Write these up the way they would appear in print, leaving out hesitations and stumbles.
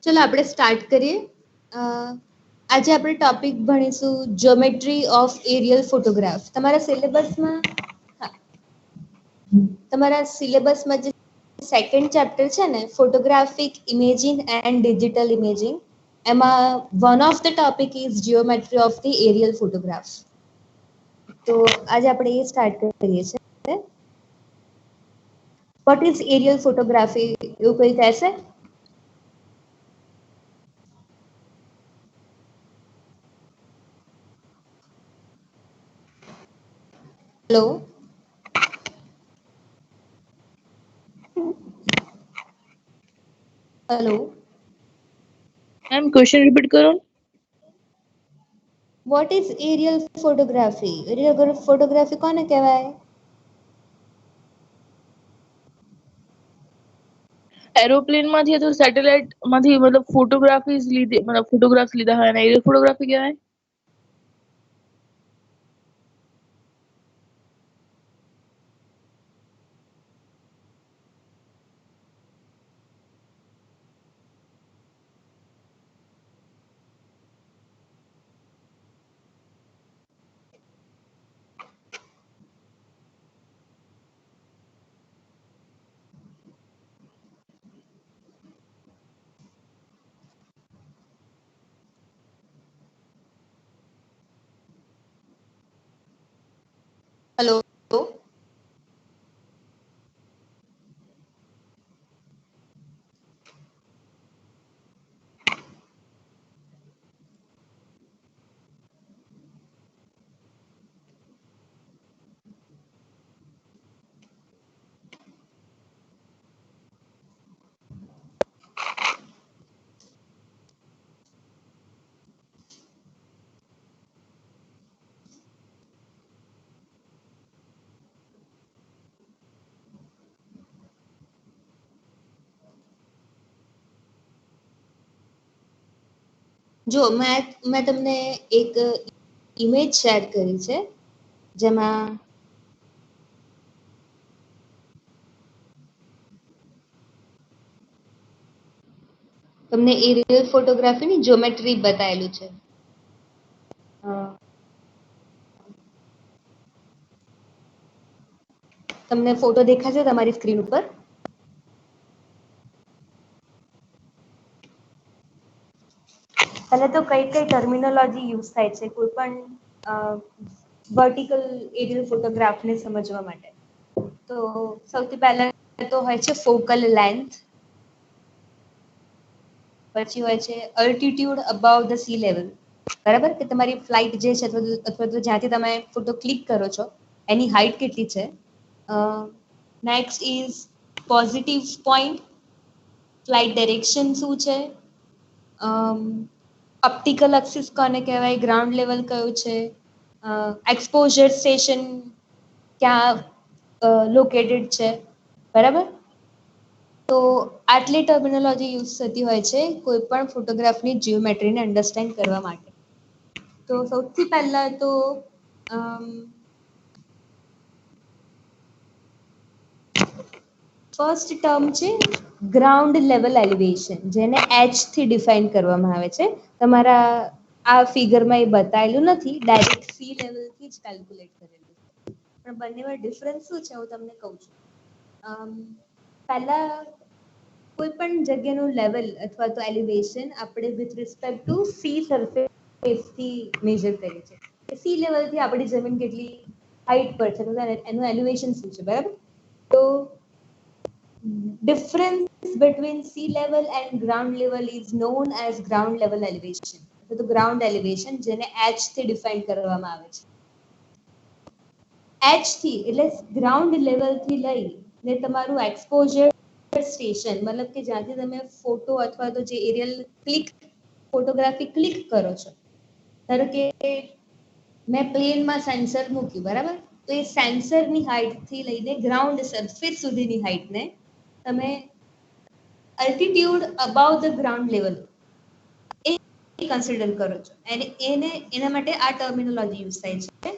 ચલો આપણે સ્ટાર્ટ કરીએ. આજે આપણે ટોપિક ભણીશું જ્યોમેટ્રી ઓફ એરિયલ ફોટોગ્રાફ. તમારા સિલેબસમાં જે સેકન્ડ ચેપ્ટર છે ને, photographic imaging and digital imaging, એમાં one of the topic is geometry of the aerial photograph. તો આજે આપણે એ સ્ટાર્ટ કરીએ છીએ. વોટ ઇઝ એરિયલ ફોટોગ્રાફી, એવું કોઈ કહેશે? Hello, hello. Ma'am question repeat करो. What is aerial photography? Aerial photography કોને કહેવાય? एरोप्लेन માંથી અથવા સેટેલાઇટ માંથી મતલબ ફોટોગ્રાફીઝ લીધી મતલબ ફોટોગ્રાફ્સ લીધા હોય ને એરિયલ ફોટોગ્રાફી કહેવાય. હેલો. જો મેં તમને એક ઇમેજ શેર કરી છે, જેમાં તમને એરિયલ ફોટોગ્રાફીની જ્યોમેટ્રી બતાવેલું છે. તમને ફોટો દેખાશે તમારી સ્ક્રીન ઉપર? પહેલા તો કઈ કઈ ટર્મિનોલોજી યુઝ થાય છે કોઈ પણ વર્ટિકલ એરિયલ ફોટોગ્રાફને સમજવા માટે? તો સૌથી પહેલા તો હોય છે ફોકલ લેન્થ, પછી હોય છે અલ્ટિટ્યુડ અબાવ ધ સી લેવલ. બરાબર, કે તમારી ફ્લાઇટ જે છે અથવા તો જ્યાંથી તમે ફોટો ક્લિક કરો છો એની હાઇટ કેટલી છે. Next is positive point, flight direction શું છે, ઓપ્ટિકલ એક્સિસ કોને કહેવાય, ગ્રાઉન્ડ લેવલ કયું છે, એક્સપોઝર સ્ટેશન ક્યાં લોકેટેડ છે. બરાબર, તો આટલી ટર્મિનોલોજી યુઝ થતી હોય છે કોઈ પણ ફોટોગ્રાફની જીઓમેટ્રીને અન્ડરસ્ટેન્ડ કરવા માટે. તો સૌથી પહેલા તો ફર્સ્ટ ટર્મ છે ગ્રાઉન્ડ લેવલ એલિવેશન, જેને એચ થી ડિફાઇન કરવામાં આવે છે. તમારા આ ફિગરમાં એ બતાવેલું નથી, ડાયરેક્ટ સી લેવલથી જ કેલ્ક્યુલેટ કરેલું છે. પણ બંનેમાં ડિફરન્સ શું છે હું તમને કહું છું. પહેલા કોઈ પણ જગ્યાનું લેવલ અથવા તો એલિવેશન આપણે વિથ રિસ્પેક્ટ ટુ સી સરફેસથી મેજર કરીએ છીએ. સી લેવલથી આપણી જમીન કેટલી હાઈટ પર છે, એનું એલિવેશન શું છે. બરાબર, તો difference between sea level and ground level is known as ground level elevation. તો ગ્રાઉન્ડ એલિવેશન, જેને એચ થી ડિફાઇન કરવામાં આવે છે. એચ થી એટલે ગ્રાઉન્ડ લેવલ થી લઈને તમારું એક્સપોઝર સ્ટેશન, મતલબ કે જ્યાંથી તમે ફોટો અથવા તો જે એરિયલ ફોટોગ્રાફી ક્લિક કરો છો. ધારો કે મેં પ્લેનમાં સેન્સર મૂક્યું, બરાબર, તો એ સેન્સરની હાઇટ થી લઈને ગ્રાઉન્ડ સરફેસ સુધીની હાઇટને તમે altitude અબાવ the ground level A consider કરો છો. અને એના માટે આ ટર્મિનોલોજી યુઝ થાય છે,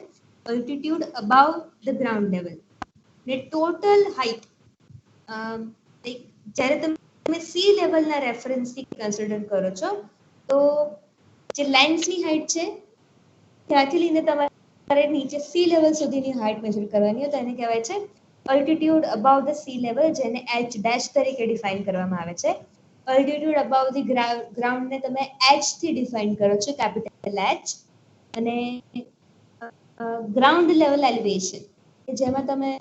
અલ્ટિટ્યુડ અબાવ ધ ગ્રાઉન્ડ લેવલ. ને ટોટલ હાઇટ, જ્યારે તમે તમે સી લેવલના રેફરન્સથી કન્સિડર કરો છો તો જે લેન્સની હાઇટ છે ત્યાંથી લઈને તમારે નીચે સી લેવલ સુધીની હાઇટ મેજર કરવાની હોય તો એને કહેવાય છે અલ્ટિટ્યુડ અબાવ ધ સી લેવલ, જેને એચ ડેશ તરીકે ડિફાઇન કરવામાં આવે છે. અલ્ટિટ્યુડ અબાવ ધી ગ્રાઉન્ડને તમે એચ થી ડિફાઇન કરો છો, કેપિટલ એચ. અને ગ્રાઉન્ડ લેવલ એલિવેશન કે જેમાં તમે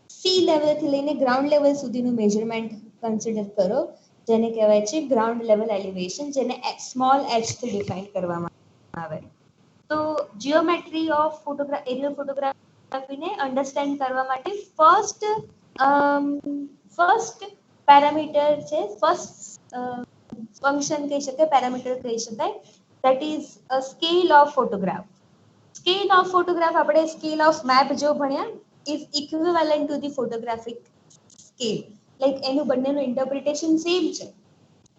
સી લેવલથી લઈને ગ્રાઉન્ડ લેવલ સુધીનું મેજરમેન્ટ કન્સિડર કરો, જેને કહેવાય છે ગ્રાઉન્ડ લેવલ એલિવેશન, જેને સ્મોલ એચ થી ડિફાઇન કરવામાં આવે. તો જીઓમેટ્રી ઓફ એરિયલ ફોટોગ્રાફીને અન્ડરસ્ટેન્ડ કરવા માટે ફર્સ્ટ પેરામીટર છે, ફર્સ્ટ ફંક્શન કહી શકાય, પેરામીટર કહી શકાય, that is a scale of photograph. Scale of photograph આપણે scale of map જો ભણ્યા is equivalent to the photographic scale. Like એનું બંનેનું ઇન્ટરપ્રિટેશન સેમ છે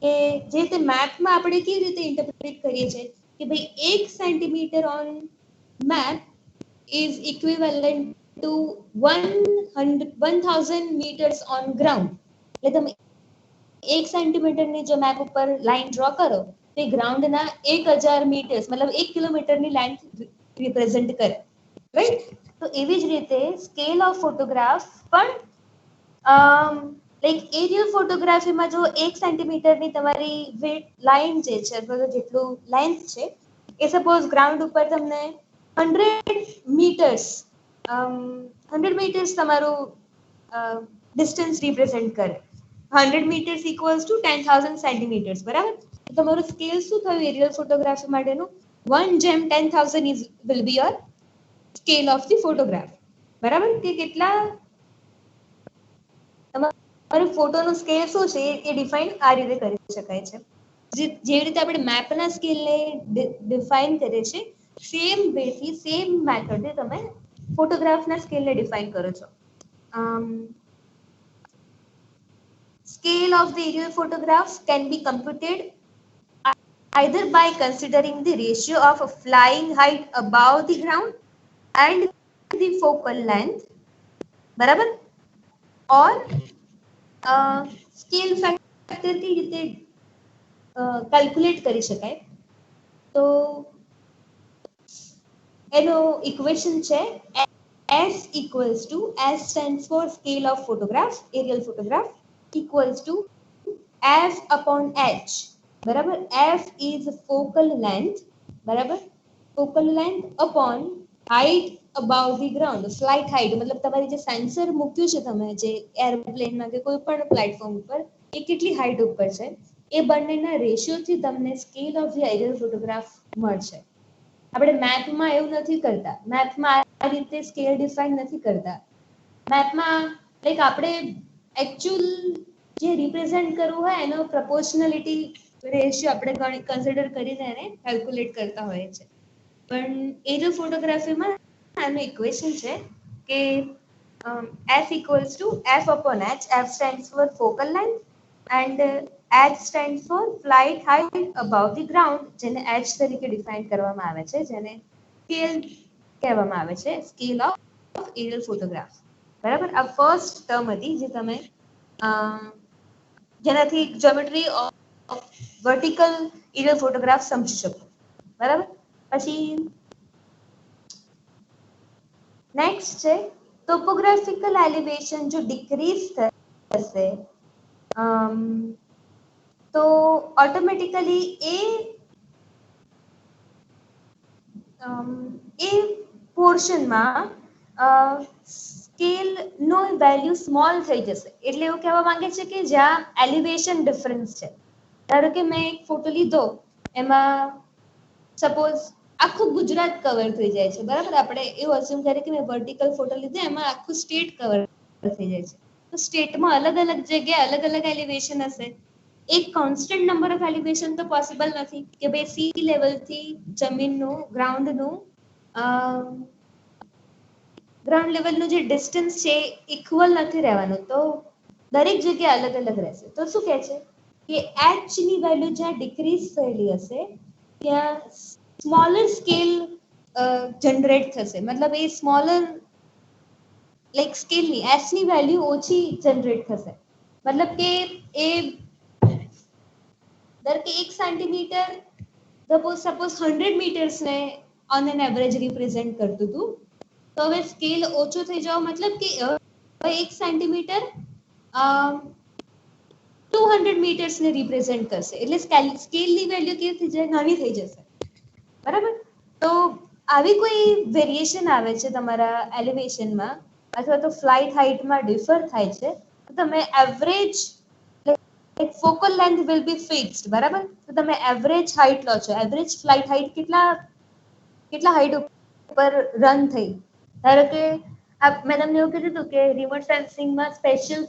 કે જે રીતે મેપમાં આપણે કેવી રીતે ઇન્ટરપ્રિટ કરીએ છીએ કે ભાઈ 1 centimetre on map is equivalent to 1000 meters on ground. એટલે તમે 1 સેન્ટીમીટરની જો મેપ ઉપર લાઈન ડ્રો કરો તે ગ્રાઉન્ડના 1000 મીટર્સ મતલબ 1 કિલોમીટરની લેન્થ રિપ્રેઝન્ટ કરે, રાઈટ? તો એવી જ રીતે સ્કેલ ઓફ ફોટોગ્રાફ પણ લાઈક એરિયલ ફોટોગ્રાફીમાં જો 1 સેન્ટીમીટરની તમારી વેટ લાઈન જે છે અથવા તો જેટલું લેન્થ છે એ સપોઝ ગ્રાઉન્ડ ઉપર તમને 100 મીટર્સ તમારું ડિસ્ટન્સ રિપ્રેઝન્ટ કરે. 100 meters equals to 10,000 centimeters, બરાબર? તો તમારું સ્કેલ શું થયું એરિયલ ફોટોગ્રાફી માટેનું? 1/10,000 is will be your scale of the photograph, બરાબર? કે કેટલા તમારું ફોટોનું સ્કેલ શું છે એ ડિફાઇન આ રીતે કરી શકાય છે. જે રીતે આપણે મેપના સ્કેલને ડિફાઇન કરીએ છીએ સેમ વેથી સેમ મેથડથી તમે ફોટોગ્રાફના સ્કેલને ડિફાઇન કરો છો. Scale of the aerial photographs can be computed either by considering the ratio of a flying height above the ground and the focal length, બરાબર? or scale factor થી રીતે calculate કરી શકાય. તો એનો ઇક્વેશન છે S equals to S stands for scale of photograph, aerial photograph, equals to F upon H, બરાબર? F is focal length, બરાબર? focal length upon height above the ground, flight height મતલબ તમારી જે સેન્સર મૂક્યું છે તમે જે એરોપ્લેનમાં કે કોઈ પણ પ્લેટફોર્મ ઉપર એ કેટલી હાઈટ ઉપર છે એ બંનેના રેશિયોથી તમને scale of the aerial photograph મળશે. આપણે મેપમાં એવું નથી કરતા, મેપમાં આ રીતે સ્કેલ ડિફાઇન નથી કરતા. મેપમાં લાઈક આપણે એકચ્યુઅલ જે રિપ્રેઝન્ટ કરવું હોય એનો પ્રપોર્શનાલિટી રેશિયો આપણે કન્સિડર કરીને એને કેલ્ક્યુલેટ કરતા હોઈએ છે. પણ એરિયલ ફોટોગ્રાફીમાં આનું ઇક્વેશન છે કે F equals to F upon H. F stands for focal length and H stands for flight height above the ground, જેને H તરીકે ડિફાઇન કરવામાં આવે છે, જેને સ્કેલ કહેવામાં આવે છે, સ્કેલ ઓફ એરિયલ ફોટોગ્રાફ, બરાબર? આ ફર્સ્ટ ટર્મ હતી જે તમે જેનાથી geometry of vertical aerial photograph સમજી શકો, બરાબર? પછી નેક્સ્ટ છે ટોપોગ્રાફિકલ એલિવેશન જો ડિક્રીઝ થશે તો ઓટોમેટિકલી એ પોર્શનમાં સ્કેલનો વેલ્યુ સ્મોલ થઈ જશે. એટલે એવું કહેવા માંગે છે કે જ્યાં એલિવેશન ડિફરન્સ છે, ધારો કે મેં એક ફોટો લીધો એમાં સપોઝ આખું ગુજરાત કવર થઈ જાય છે, બરાબર? આપણે એવું અસ્યુમ કરીએ કે મેં વર્ટિકલ ફોટો લીધો એમાં આખું સ્ટેટ કવર થઈ જાય છે. તો સ્ટેટમાં અલગ અલગ જગ્યાએ અલગ અલગ એલિવેશન હશે. એક કોન્સ્ટન્ટ નંબર ઓફ એલિવેશન તો પોસિબલ નથી કે ભાઈ સી લેવલથી જમીનનું ગ્રાઉન્ડનું ગ્રાઉન્ડ લેવલનું જે ડિસ્ટન્સ છે ઇક્વલ નથી રહેવાનું, તો દરેક જગ્યાએ અલગ અલગ રહેશે. તો શું કહે છે કે એચ ની વેલ્યુ જ્યાં ડિક્રીઝ થયેલી હશે ત્યાં સ્મોલર સ્કેલ જનરેટ થશે. મતલબ એ સ્મોલર લાઈક સ્કેલની એચ ની વેલ્યુ ઓછી જનરેટ થશે. मतलब કે એ દર કે 1 સેન્ટીમીટર સપોઝ 100 મીટર્સ ને ઓન એન એવરેજ રિપ્રેઝેન્ટ કરતું હતું, તો હવે સ્કેલ ઓછો થઈ જવા મતલબ કે 1 સેન્ટીમીટર 200 મીટર્સ ને રિપ્રેઝેન્ટ કરશે, એટલે સ્કેલની વેલ્યુ કેવી થઈ જાય, નાની થઈ જશે, બરાબર. તો આવી કોઈ વેરિએશન આવે છે તમારા એલિવેશનમાં અથવા તો ફ્લાઇટ હાઇટમાં ડિફર થાય છે, તો તમે average focal length will be fixed, બરાબર. તો તમે એવરેજ હાઇટ લો છો, એવરેજ ફ્લાઇટ હાઇટ કેટલા હાઇટ ઉપર રન થઈ. ધારો કે મેં તમને એવું કીધું હતું કે રિમોટ સેન્સિંગમાં સ્પેશિયલ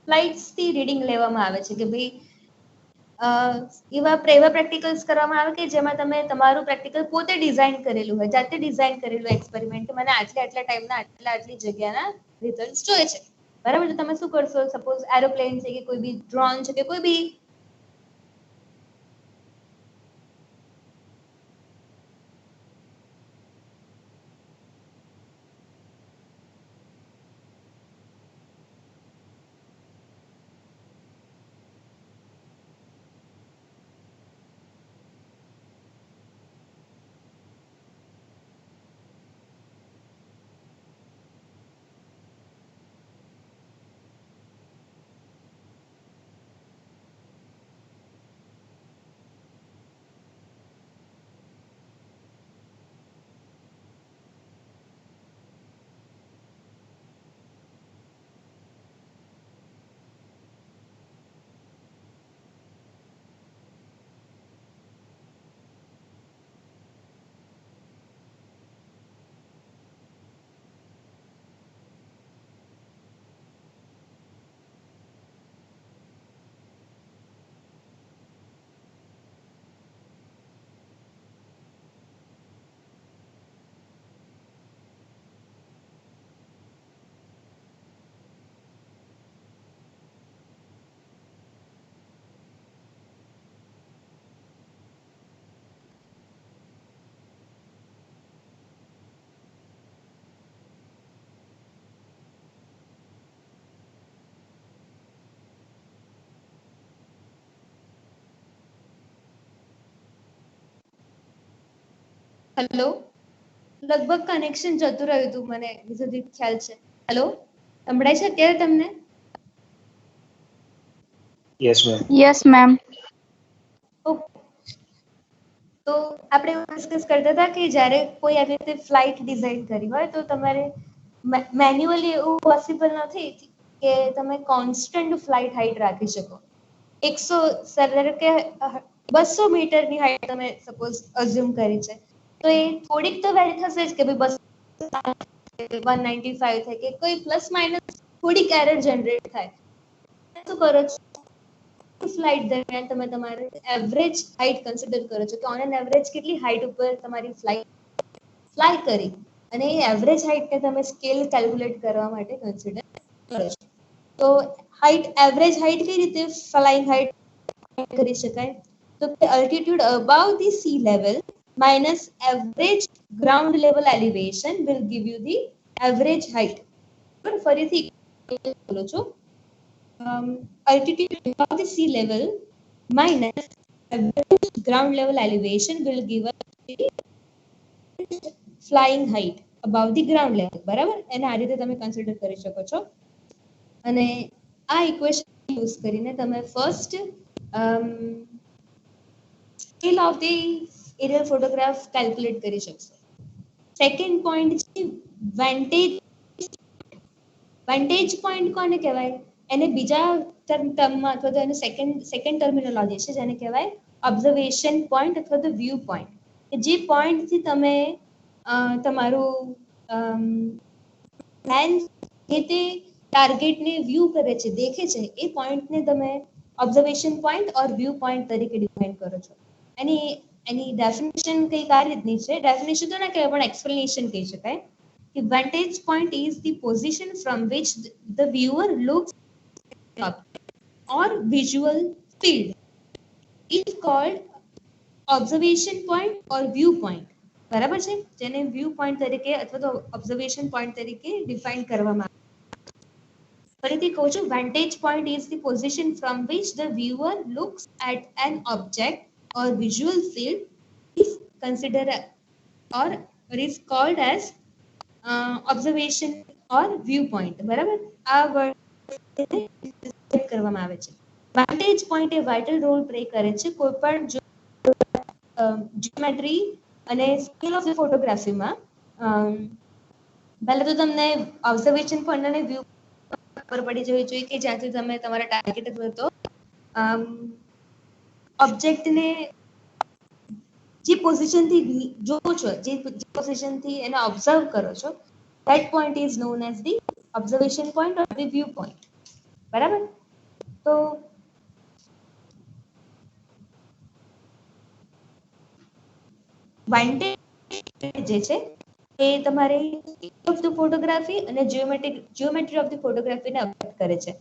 ફ્લાઇટ્સ થી રીડિંગ લેવામાં આવે છે કે ભાઈ એવા પ્રેક્ટિકલ્સ કરવામાં આવે કે જેમાં તમે તમારું પ્રેક્ટિકલ પોતે ડિઝાઇન કરેલું હોય, જાતે ડિઝાઇન કરેલું એક્સપેરિમેન્ટ, મને આટલા ટાઈમના આટલી જગ્યાના રિઝલ્ટ્સ જોઈએ છે, બરાબર. તો તમે શું કરશો, સપોઝ એરોપ્લેન છે કે કોઈ બી ડ્રોન છે કે કોઈ બી હેલો, લગભગ કનેક્શન જતું રહ્યું હતું, મને સુધી ખ્યાલ છે. હેલો, સંભળાય છે અત્યારે તમને? Yes ma'am. Yes ma'am. તો આપણે ડિસ્કસ કરતા હતા કે જ્યારે કોઈ આવી રીતે ફ્લાઇટ ડિઝાઇન કરી હોય તો તમારે મેન્યુઅલી એવું પોસિબલ નથી કે તમે કોન્સ્ટન્ટ ફ્લાઇટ હાઇટ રાખી શકો. 100 કે 200 મીટરની હાઇટ તમે સપોઝ અઝ્યુમ કરી છે, તો એ થોડીક તો વેરી થશે જ કે ભાઈ 195 થાય કે કોઈ પ્લસ માઇનસ થોડીક એરર જનરેટ થાય. શું કરો છો, ફ્લાઇટ દરમિયાન તમે તમારે એવરેજ હાઇટ કન્સિડર કરો છો કે ઓન એન એવરેજ કેટલી હાઇટ ઉપર તમારી ફ્લાય કરી, અને એ એવરેજ હાઇટને તમે સ્કેલ કેલ્ક્યુલેટ કરવા માટે કન્સિડર કરો છો. તો એવરેજ હાઇટ કઈ રીતે ફ્લાઇંગ હાઇટ કરી શકાય, તો altitude above the sea level minus average ground level elevation will give you the average height. પણ ફરીથી બોલો છો, altitude above the sea level minus average ground level elevation will give us the flying height above the ground level, બરાબર. એને આ રીતે તમે consider કરી શકો છો, અને આ ઇક્વેશન યુઝ કરીને તમે first scale of the aerial photograph calculate કરી શકશો. સેકન્ડ પોઈન્ટ છે વેન્ટેજ પોઈન્ટ કોને કહેવાય, એને બીજા ટર્મમાં અથવા તો એનું સેકન્ડ ટર્મિનોલોજી છે જેને કહેવાય ઓબ્ઝર્વેશન પોઈન્ટ અથવા તો વ્યૂ પોઈન્ટ. જે પોઈન્ટથી તમે તમારું પ્લાન જે તે ટાર્ગેટને વ્યૂ કરે છે, દેખે છે, એ પોઈન્ટને તમે ઓબ્ઝર્વેશન પોઈન્ટ ઓર વ્યૂ પોઈન્ટ તરીકે ડિફાઇન કરો છો. એની ડેફિનેશન કંઈક આ રીતની છે, ડેફિનેશન તો ના કહેવાય પણ એક્સપ્લેનેશન કહી શકાય કે vantage point is the position from which the viewer looks up or visual field is called observation point or view point, બરાબર છે, જેને વ્યૂ પોઈન્ટ તરીકે અથવા તો ઓબ્ઝર્વેશન પોઈન્ટ તરીકે ડિફાઇન કરવામાં આવે. ફરીથી કહું છું, vantage point is the position from which the viewer looks at an object or visual field is considered or is called as observation or viewpoint. બરાબર, આ વર્ડ કરવામાં આવે છે. vantage point એ vital role play કરે છે કોઈ પણ geometry અને સ્કેલ ઓફ ફોટોગ્રાફીમાં. પહેલા તો તમને ઓબ્ઝર્વેશન પોઈન્ટ અને વ્યૂ ખબર પડી જવી જોઈએ કે જ્યાંથી તમે તમારા ટાર્ગેટ હતો તો ઓબ્જેક્ટને જે પોઝિશનથી જોવો છો, જે પોઝિશનથી એને ઓબ્ઝર્વ કરો છો, that point is known as the observation point or the view point. બરાબર, તો vantage જે છે એ તમારે ઓફ ધ ફોટોગ્રાફી અને જ્યોમેટ્રી ઓફ ધ ફોટોગ્રાફીને અફેક્ટ કરે છે.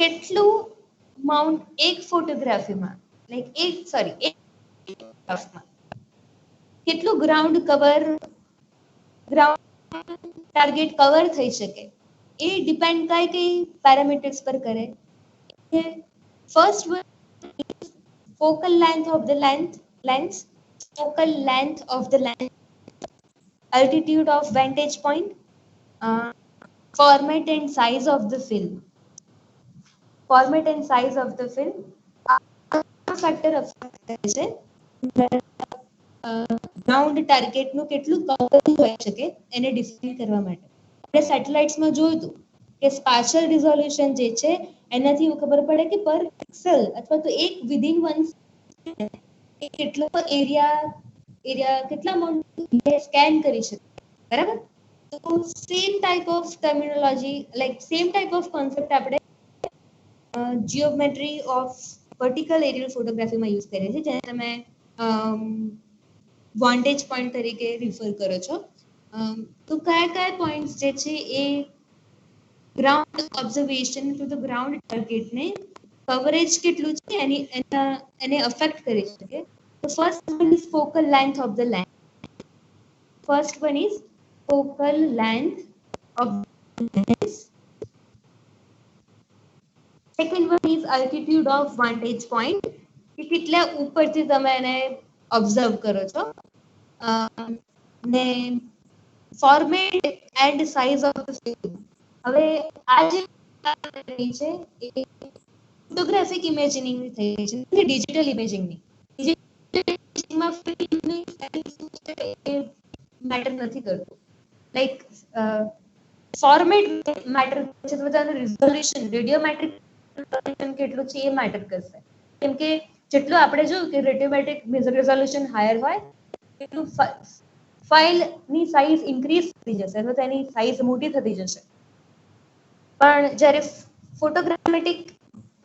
કેટલું માઉન્ટ એક ફોટોગ્રાફીમાં કેટલું ગ્રાઉન્ડ ટાર્ગેટ કવર થઈ શકે એ ડિપેન્ડ થાય કઈ પેરામીટર્સ પર કરે. First one focal length of the lens, focal length of the lens, altitude of vantage point, format and size of the film. Format and size of the film factor affect કરે છે ground ટાર્ગેટનું કેટલું cover હોઈ શકે એને define કરવા માટે. આપણે સેટેલાઇટ્સમાં જોયું હતું કે સ્પાશિયલ રિઝોલ્યુશન જે છે એનાથી ખબર પડે કે પર પિક્સેલ અથવા તો એક વિધિન વન કેટલો એરિયા કેટલા અમાઉન્ટ સ્કેન કરી શકે. બરાબર, તો same type of terminology same type of concept આપણે જીઓમેટ્રી ઓફ વર્ટિકલ એરિયલ ફોટોગ્રાફીમાં યુઝ કરીએ છીએ, જેને તમે વોન્ટેજ પોઈન્ટ તરીકે રિફર કરો છો. તો કયા પોઈન્ટ્સ જે છે એ ground observation to the ground ટાર્ગેટને કવરેજ કેટલું છે એને અફેક્ટ કરી શકે. The first one is focal length of the lens. First one is focal length of the lens. Second one is altitude of vantage point. કે કેટલા ઉપરથી તમે એને ઓબ્ઝર્વ કરો છો. ને format and size of the film. હવે આ જે છે એ ફોટોગ્રાફિક ઇમેજિંગ થઈ છે, ડિજિટલ ઇમેજિંગની. ડિજિટલ ફિલ્મની મેટર નથી કરતું. લાઈક ફોર્મેટ મેટર છે, તો બધાનું રિઝોલ્યુશન રેડિયોમેટ્રિક કેટલું છે એ મેટર કરશે. કેમ કે જેટલું આપણે જોયું કે રેડિયોમેટ્રિક રિઝોલ્યુશન હાયર હોય એટલું ફાઇલની સાઇઝ ઇન્ક્રીઝ થઈ જશે અથવા તેની સાઇઝ મોટી થતી જશે. પણ જ્યારે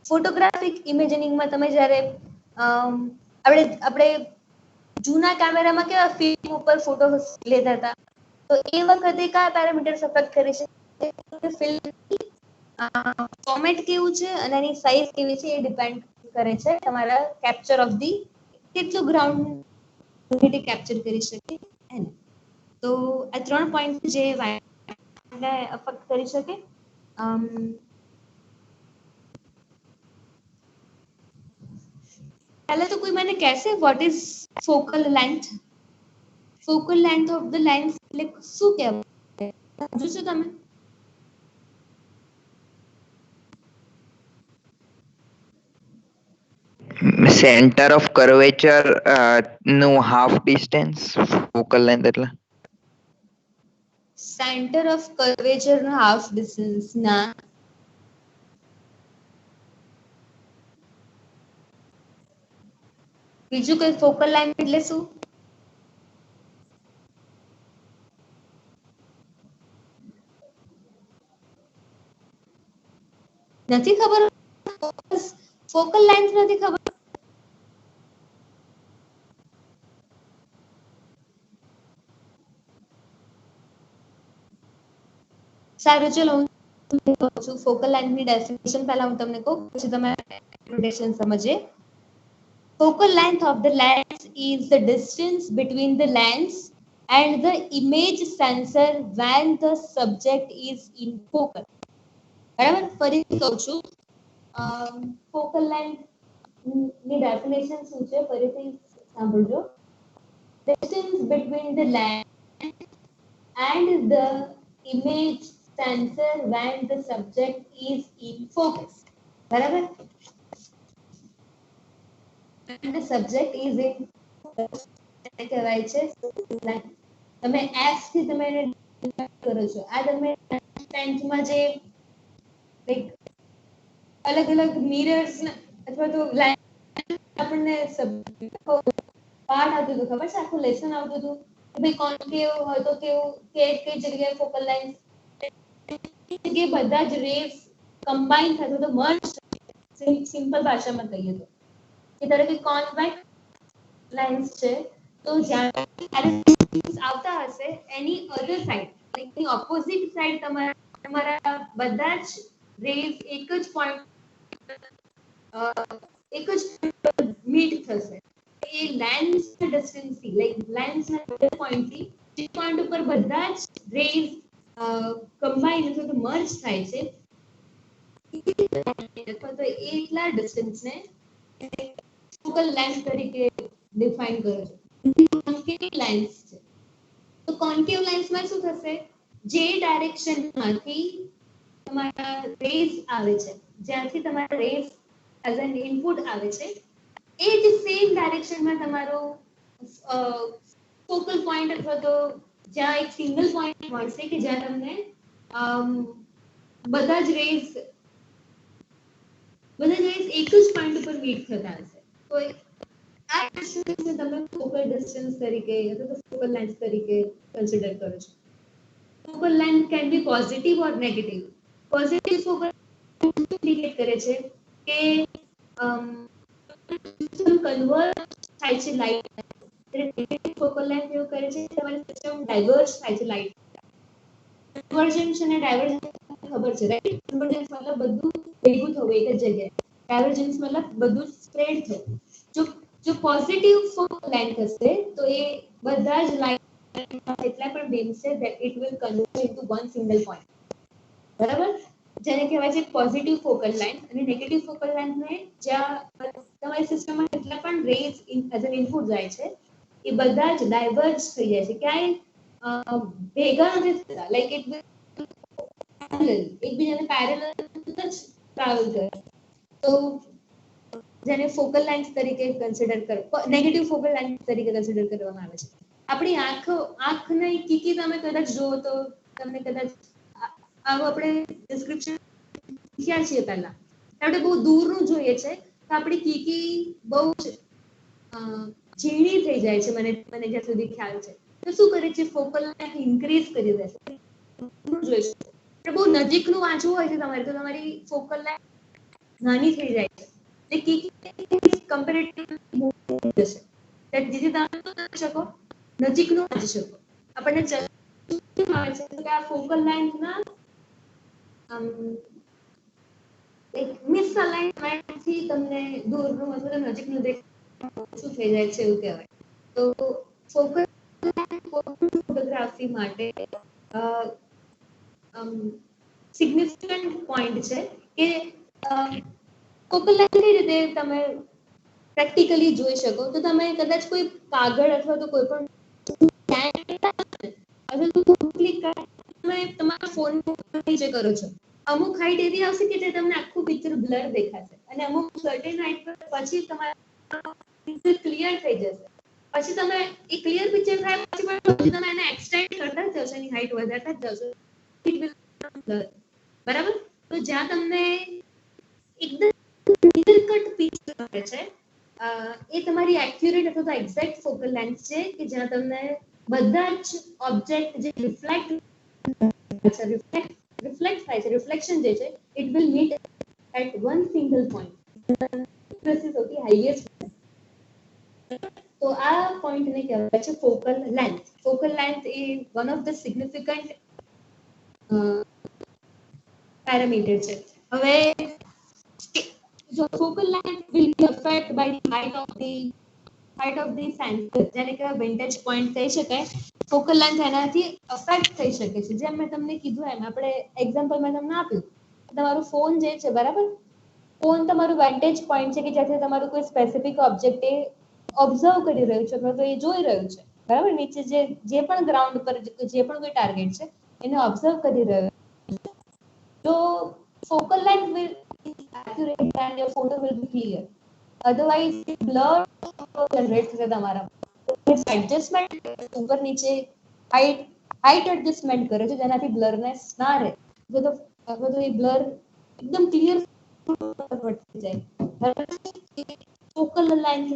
ફોટોગ્રાફિક ઇમેજિંગમાં તમે જ્યારે આપણે જૂના કેમેરામાં કેવા ફિલ્મ ઉપર ફોટો લેતા હતા, તો એ વખતે કયા પેરામીટર્સ અફેક્ટ કરી છે? ફિલ્મ ફોર્મેટ કેવું છે અને એની સાઇઝ કેવી છે એ ડિપેન્ડ કરે છે તમારા કેપ્ચર ઓફ ધી કેટલું ગ્રાઉન્ડ કેપ્ચર કરી શકે એને. તો આ 3 પોઈન્ટ જે ને અફેક્ટ કરી શકે. पहले तो कोई मैंने कैसे what is focal length of the lens એટલે શું કહેવાય સમજો તમે? સેન્ટર ઓફ કર્વેચર નું હાફ ડિસ્ટન્સ ફોકલ લેન્થ એટલે સેન્ટર ઓફ કર્વેચર નું હાફ ડિસ્ટન્સ ના બીજું કોઈ ફોકલ લાઈન એટલે શું? નથી ખબર? ફોકલ લેન્થ નથી ખબર? સારું, ચલો હું છું ફોકલ લેન્થની ડેફિનેશન પહેલા હું તમને કહું, પછી તમે ઇન્ટરપ્રિટેશન સમજીએ. Focal length of the lens is the distance between the lens and the image sensor when the subject is in focus. બરાબર, ફરીથી કહું છું, ફોકલ લેન્થ ની ડેફિનેશન શું છે ફરીથી સાંભળજો. Distance between the lens and the image sensor when the subject is in focus. બરાબર, when the subject is in focus કહેવાય છે lens. તમે f થી તમે એને ડિફાઇન કરો છો. આ તમે ટેન્થમાં જે લાઈક અલગ અલગ મિરર્સ અથવા તો આપણને પાર્ટ આવતું હતું, ખબર છે, આખું લેસન આવતું હતું કે ભાઈ કોન્કેવ હોય તો કેવું કે કઈ જગ્યાએ ફોકલ લાઈન કે બધા જ રેસ કમ્બાઈન થતો તો મર્જ, સિમ્પલ ભાષામાં કહીએ તો કે ધારો કે કોન્વેક્સ લેન્સ છે તો જ્યારે આવતા હશે એની અધર સાઈડ લાઈક એની ઓપોઝિટ સાઈડ તમારા બધા જ રેસ એક જ પોઈન્ટ મીટ થશે. એ લેન્સ ડિસ્ટન્સ થી લાઈક લેન્સ ના પોઈન્ટ થી જે પોઈન્ટ ઉપર બધા જ રેસ કમ્બાઈન અથવા તો મર્જ થાય છે અથવા તો એટલા ડિસ્ટન્સ ને ફોકલ લેન્થ તરીકે ડિફાઇન કરો છો. કોન્કેવ લેન્સ છે તો કોન્કેવ લેન્સમાં શું થશે, જે ડાયરેક્શનમાંથી તમારા રેસ આવે છે, જ્યાંથી તમારા રેસ એઝ એન ઇનપુટ આવે છે, એ જ સેમ ડાયરેક્શનમાં તમારો ફોકલ પોઈન્ટ અથવા તો જ્યાં એક સિંગલ પોઈન્ટ મળશે કે જ્યાં તમને બધા જ રેસ એક જ પોઈન્ટ ઉપર મીટ થતા હશે. તો આ ડિસ્ટન્સને તમે ફોકલ ડિસ્ટન્સ તરીકે અથવા તો ફોકલ લેન્થ તરીકે કન્સિડર કરો છો. Focal length can B positive or negative. Positive focal indicate કરે છે કે કન્વર્ટ થાય છે લાઈટ. નેગેટિવ ફોકલ લેન્થ એવું કરે છે કે તમારી સિસ્ટમ ડાયવર્જ થાય છે લાઈટ. કન્વર્જન્સ અને ડાયવર્જન્સ ખબર છે, રાઈટ? કન્વર્જન્સ મતલબ બધું ભેગું થવું એક જ જગ્યાએ. ડાયવર્જન્સ મતલબ બધું સ્પ્રેડ થવું. જો પોઝિટિવ ફોકલ લેન્થ હશે તો એ બધા જ લાઈટ એટલા પણ બીમ્સ છે that it will convert into one single point. બરાબર, જેને કહેવાય છે પોઝિટિવ ફોકલ લેન્થ. અને નેગેટિવ ફોકલ લેન્થ ને જ્યાં તમારી સિસ્ટમમાં જેટલા પણ રેઝ એઝ એન ઇનપુટ જાય છે એ બધા જ ડાયવર્જ થઈ જાય છે, ક્યાંય ભેગા નથી થતા, લાઈક ઇટ એકબીજાને પેરેલલ જ ટ્રાવેલ કરે. તો જેને ફોકલ લેન્થ તરીકે કન્સિડર નેગેટિવ ફોકલ લેન્થ તરીકે કન્સિડર કરવામાં આવે છે. આપણી આંખને કીકી તમે કદાચ જુઓ તો તમને કદાચ આવું આપણે ડિસ્ક્રિપ્શન શીખ્યા છીએ પહેલા, આપણે બહુ દૂરનું જોઈએ છે તો આપણી કીકી બહુ ઝીણી થઈ જાય છે, મને જ્યાં સુધી ખ્યાલ છે. તો શું કરે છે, ફોકલ લેન્થ ઇન્ક્રીઝ કરી દે છે. જોઈશું બહુ નજીકનું વાંચવું હોય છે તમારે તો તમારી ફોકલ લેન્થ નાની થઈ જાય છે. કમ્પેરેટિવલી જશે જેથી તમે શું કરી શકો, નજીકનું વાંચી શકો. આપણને આ ફોકલ લેન્થના એક મિસઅલાઇનમેન્ટ થી તમને દૂરનું અથવા નજીકનું શું થઈ જાય છે એવું કહેવાય. તો ફોકલ ફોટોગ્રાફી માટે સિગ્નિફિકન્ટ પોઈન્ટ છે કે ફોકલ લેન્થ કઈ રીતે તમે પ્રેક્ટિકલી જોઈ શકો. તો તમે કદાચ કોઈ કાગળ અથવા તો કોઈ પણ ક્લિક તમે તમારા ફોન નીચે કરો છો, અમુક હાઈટ એવી આવશે કે જે તમને આખું પિક્ચર બ્લર દેખાશે અને અમુક સર્ટેન હાઈટ પર પછી તમારા પિક્ચર ક્લિયર થઈ જશે. પછી તમે એ ક્લિયર પિક્ચર થાય પછી તમે એને એક્સટેન્ડ કરતા જ જશો, એની હાઈટ વધારતા જ જશો. It will blur. બરાબર, તો જ્યાં તમને એકદમ ક્લિયર કટ પિક્ચર મળે છે એ તમારી એક્યુરેટ અથવા તો એક્ઝેક્ટ ફોકલ લેન્થ છે કે જ્યાં તમને બધા જ ઓબ્જેક્ટ જે રિફ્લેક્ટ થાય છે, રિફ્લેક્શન જે છે it will meet at one single point. સૌથી હાઈએસ્ટ. તો આ પોઈન્ટને કહેવાય છે focal length. Focal length A one of the significant parameter છે. હવે જો focal length will be affected by the height of the height of the centre જેને કહેવાય વેન્ટેજ પોઈન્ટ કહી શકાય, ફોકલ લેન્થ એનાથી અફેક્ટ થઈ શકે છે. જેમ મેં તમને કીધું એમ, આપણે એક્ઝામ્પલ મેં તમને આપ્યું, તમારું ફોન જે છે બરાબર, ફોન તમારું વેન્ટેજ પોઈન્ટ છે કે જ્યાંથી તમારું કોઈ સ્પેસિફિક ઓબ્જેક્ટ એ ઓબ્ઝર્વ કરી રહ્યું છે અથવા તો એ જોઈ રહ્યું છે બરાબર, નીચે જે પણ ગ્રાઉન્ડ પર જે પણ કોઈ ટાર્ગેટ છે એને ઓબ્ઝર્વ કરી રહ્યું છે. તો focal length will be accurate and your photo will be clear. Otherwise blur generate થશે તમારા. એડજસ્ટમેન્ટ ઉપર નીચે હાઈટ એડજસ્ટમેન્ટ કરે છે જેનાથી બ્લરનેસ ના રહે, અથવા તો એ બ્લર એકદમ ક્લિયર થઈ જાય. ફોકલ લેન્થ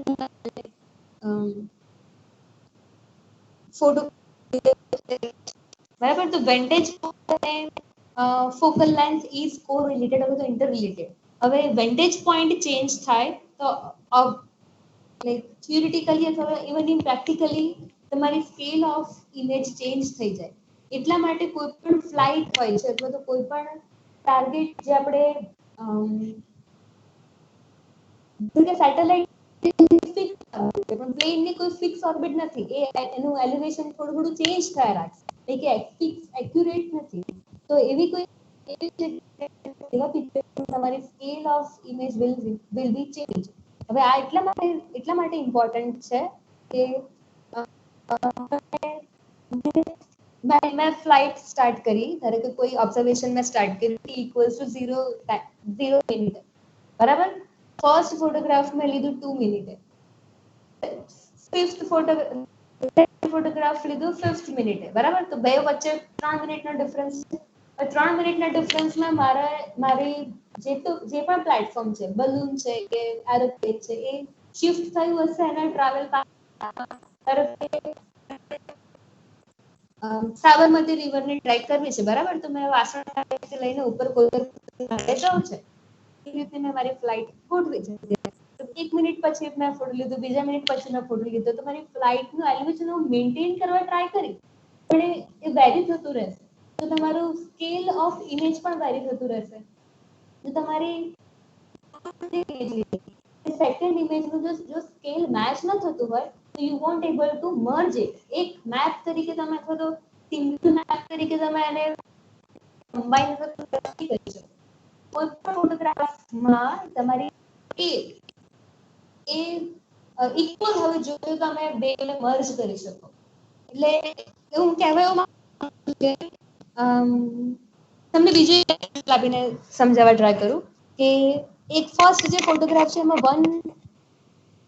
ફોટો બરાબર, તો વેન્ટેજ ફોકલ લેન્થ ઇઝ કો રિલેટેડ અથવા તો ઇન્ટર રિલેટેડ. હવે વેન્ટેજ પોઈન્ટ ચેન્જ થાય તો લાઈક થિયોરિટિકલી અથવા ઇવન ઇન પ્રેક્ટિકલી તમારી સ્કેલ ઓફ ઇમેજ ચેન્જ થઈ જાય. એટલા માટે કોઈ પણ ફ્લાઇટ હોય છે અથવા તો કોઈ પણ ટાર્ગેટ જે આપણે સેટેલાઇટ પણ પ્લેનની કોઈ ફિક્સ ઓર્બિટ નથી, એનું એલિવેશન થોડું થોડું ચેન્જ થયા રાખે, એટલે કે ફિક્સ એક્યુરેટ નથી. તો એવી કોઈ એવા પિક્ચર તમારી scale of image will be change. હવે આ એટલા માટે ઇમ્પોર્ટન્ટ છે કે મેં ફ્લાઇટ સ્ટાર્ટ કરી, ધારો કે કોઈ ઓબ્ઝર્વેશન મેં સ્ટાર્ટ કરી, t equals to 0 મિનિટ બરાબર, ફર્સ્ટ ફોટોગ્રાફ મેં લીધું 2 મિનિટે, ફિફ્થ ફોટોગ્રાફ લીધું 5th મિનિટે બરાબર, તો બે વચ્ચે 3 મિનિટનો ડિફરન્સ છે. 3 મિનિટના ડિફરન્સમાં મારી જે પણ પ્લેટફોર્મ છે, બલૂન છે કે એરોપ્લેન છે, એ શિફ્ટ થયું હશે એના ટ્રાવેલ સાબરમતી રિવરને ટ્રેક કરવી છે બરાબર, તો મેં વાસણ લઈને ઉપર કોઈ જાઉં છે, એ રીતે મેં મારી ફ્લાઇટ ગોઠવી છે. 1 મિનિટ પછી મેં ફોટો લીધું, બીજા મિનિટ પછી મેં ફોટો લીધો, તો મારી ફ્લાઇટનું એલિવેશન હું મેન્ટેન કરવા ટ્રાય કરી પણ એ વેરી થતું રહેશે, તો તમારું સ્કેલ ઓફ ઇમેજ પણ વેરી થતું રહેશે. તો તમારી સેકન્ડ ઇમેજનું જો સ્કેલ મેચ ન થતું હોય તો you want able to merge it. એક મેપ તરીકે તમે અથવા તો સિંગલ મેપ તરીકે તમે એને કમ્બાઈન કરી શકો. કોઈ પણ ફોટોગ્રાફમાં તમારી એ ઇક્વલ હવે જોઈએ તો તમે બેને મર્જ કરી શકો. એટલે એવું કહેવાય તમને બીજી આપીને સમજાવવા ટ્રાય કરું કે એક ફર્સ્ટ જે ફોટોગ્રાફ છે એમાં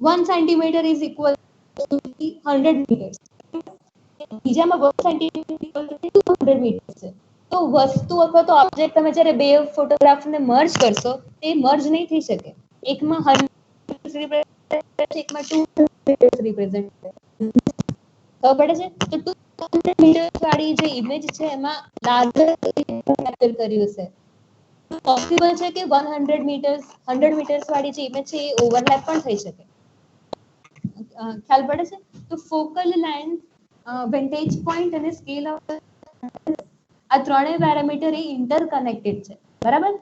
1 centimetre is equal to 100 metres, બીજામાં 1 સેન્ટીમીટર ઇક્વલ ટુ 200 મીટર છે. તો વસ્તુ અથવા તો ઓબ્જેક્ટ તમે જ્યારે બે ફોટોગ્રાફને મર્જ કરશો તે મર્જ નહીં થઈ શકે. એકમાં 100 એકમાં 200 રિપ્રેઝન્ટ ખબર પડે છે, તો 200 મીટર વાળી જે ઇમેજ છે એમાં લાર્જર કેપ્ચર કર્યું છે. પોસિબલ છે કે 100 મીટર્સ વાળી જે ઇમેજ છે એ ઓવરલેપ પણ થઈ શકે. ખ્યાલ પડે છે? તો ફોકલ લેન્થ, વેન્ટેજ પોઈન્ટ અને સ્કેલ ઓફ આ ત્રણેય પેરામીટર એ ઇન્ટરકનેક્ટેડ છે બરાબર.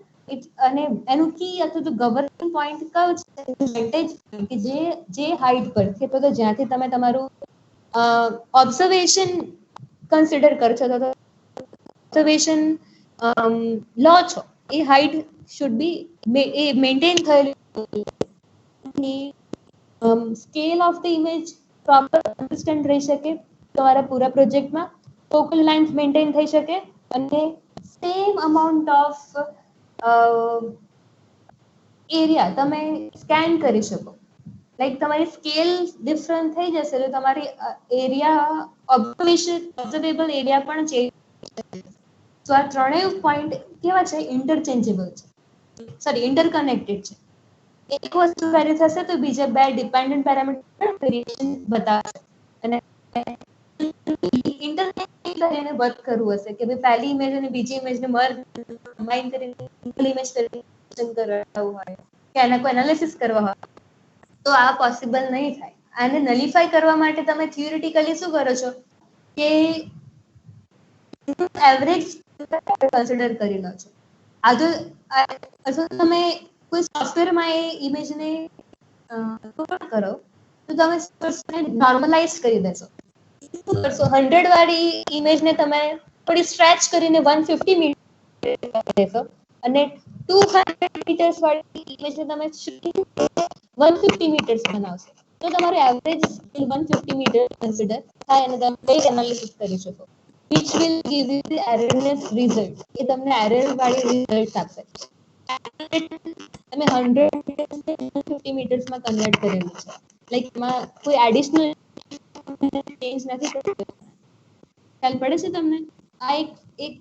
અને એનું કી અથવા તો ગવર્નિંગ પોઈન્ટ કયો છે? વેન્ટેજ કે જે હાઈટ પરથી અથવા તો જ્યાંથી તમે તમારું ઓબ્ઝર્વેશન કન્સિડર કરશો તો ઓબ્ઝર્વેશન લો છો એ હાઈટ શુડ બી એ મેન્ટેન થયેલી scale of the image proper consistent રહી શકે તમારા પૂરા પ્રોજેક્ટમાં, ફોકલ લેન્થ મેન્ટેન થઈ શકે અને સેમ અમાઉન્ટ ઓફ એરિયા તમે સ્કેન કરી શકો. લાઈક તમારી સ્કેલ ડિફરન્ટ થઈ જશે તો તમારી એરિયા ઓબ્ઝર્વેબલ એરિયા પણ ચેન્જ થશે. તો આ ત્રણેય પોઈન્ટ કેવા છે? ઇન્ટરચેન્જેબલ છે, સોરી ઇન્ટરકનેક્ટેડ છે. એક વસ્તુ વેરી થશે તો બીજા બે ડિપેન્ડન્ટ પેરામીટર વેરિએશન બતાવશે. અને ઇન્ટરનેટ વર્ક કરવું હશે કે ભાઈ પહેલી ઇમેજ અને બીજી ઇમેજને મર્જ કમ્બાઈન કરીને સિંગલ ઇમેજ કરાવવું હોય કે એના કોઈ એનાલિસિસ કરવા હોય તો આ પોસિબલ નહીં થાય. આને નલિફાઈ કરવા માટે તમે થિયોરિટિકલી શું કરો છો કે એવરેજ કન્સિડર કરી લો છો. અથવા તમે કોઈ સોફ્ટવેરમાં એ ઇમેજને કરો તો તમે નોર્મલાઇઝ કરી દેશો. શું કરશો? 100 વાળી ઇમેજને તમે થોડી સ્ટ્રેચ કરીને 150 મીટર દેશો અને 200 મીટર્સ વાળી ઇમેજને તમે 150 મીટર્સ બનાવશો. તો તમારું એવરેજ 150 મીટર કન્સિડર થાય અને તમે કઈ એનાલિસિસ કરી શકો, which will give you the erroneous result. એ તમને એરર વાળી રિઝલ્ટ આપશે. તમે 100 મીટર્સ ને 150 મીટર્સ માં કન્વર્ટ કરેલું છે, લાઈક એમાં કોઈ એડિશનલ ચેન્જ નથી કર્યું. ખ્યાલ પડે છે તમને? આ એક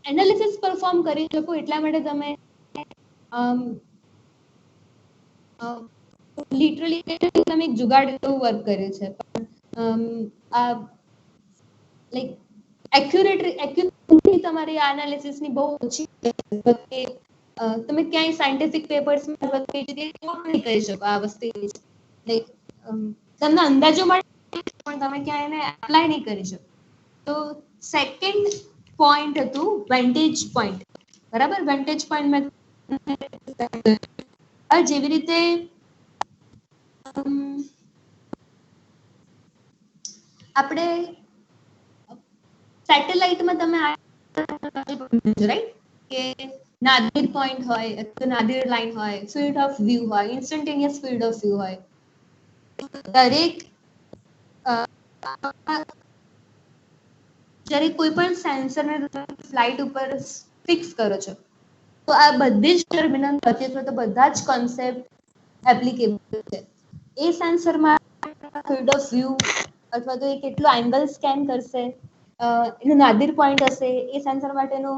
એનાલિસિસ પરફોર્મ કરી શકો એટલા માટે તમે લિટરલી તમે એક જુગાડ વર્ક કર્યું છે. આ લાઈક એક્યુરેટલી તમારી આ એનાલિસિસ ની બહુ ઓછી તમે ક્યાંય સાયન્ટિફિક પેપર્સમાં અથવા નહીં કરી શકો આ વસ્તુ. લાઈક તમને અંદાજો મળે પણ તમે ક્યાંય એને એપ્લાય નહીં કરી શકો. તો સેકન્ડ પોઈન્ટ હતું વેન્ટેજ પોઈન્ટ. બરાબર, વેન્ટેજ પોઈન્ટ મેં જેવી રીતે આપણે સેટેલાઇટમાં તમે રાઈટ કે નાદિર પોઈન્ટ હોય અથવા નાદિર લાઈન હોય, ફિલ્ડ ઓફ વ્યૂ હોય, ઇન્સ્ટન્ટેનિયસ ફિલ્ડ ઓફ વ્યૂ હોય. દરેક જ્યારે કોઈ પણ સેન્સરને ફ્લાઇટ ઉપર ફિક્સ કરો છો તો આ બધી જ ટર્મિનલ અથવા તો બધા જ કોન્સેપ્ટ એપ્લિકેબલ છે. એ સેન્સરમાં ફિલ્ડ ઓફ વ્યૂ અથવા તો એ કેટલો એંગલ સ્કેન કરશે, એનું નાદિર પોઈન્ટ હશે, એ સેન્સર માટેનું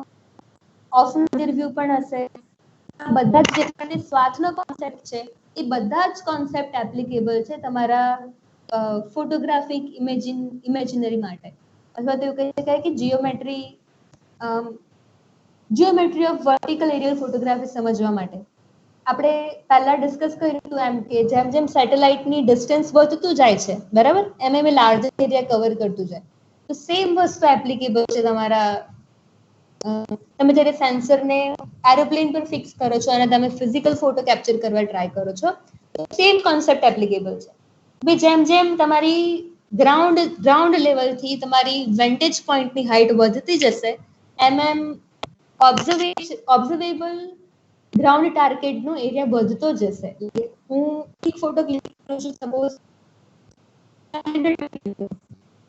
ઓફ નાદિર વ્યૂ પણ હશે. બધા જ જે સ્વાથનો કોન્સેપ્ટ છે એ બધા જ કોન્સેપ્ટ એપ્લિકેબલ છે તમારા ફોટોગ્રાફિક ઇમેજિનરી માટે, અથવા તો એવું કહી શકાય કે geometry of vertical aerial photography સમજવા માટે. આપણે પહેલા ડિસ્કસ કર્યું હતું એમ કે જેમ જેમ સેટેલાઇટની ડિસ્ટન્સ વધતું જાય છે, બરાબર, એમ એ લાર્જર એરિયા કવર કરતું જાય. તો સેમ વસ્તુ એપ્લિકેબલ છે તમારા તમે જ્યારે સેન્સરને એરોપ્લેન પર ફિક્સ કરો છો અને તમે ફિઝિકલ ફોટો કેપ્ચર કરવા ટ્રાય કરો છો તો સેમ કોન્સેપ્ટ એપ્લિકેબલ છે. ભાઈ જેમ જેમ તમારી ગ્રાઉન્ડ લેવલથી તમારી વેન્ટેજ પોઈન્ટની હાઈટ વધતી જશે એમ ઓબ્ઝર્વેબલ ગ્રાઉન્ડ ટાર્ગેટનો એરિયા વધતો જશે. હું એક ફોટો ક્લિક કરું છું, સપોઝ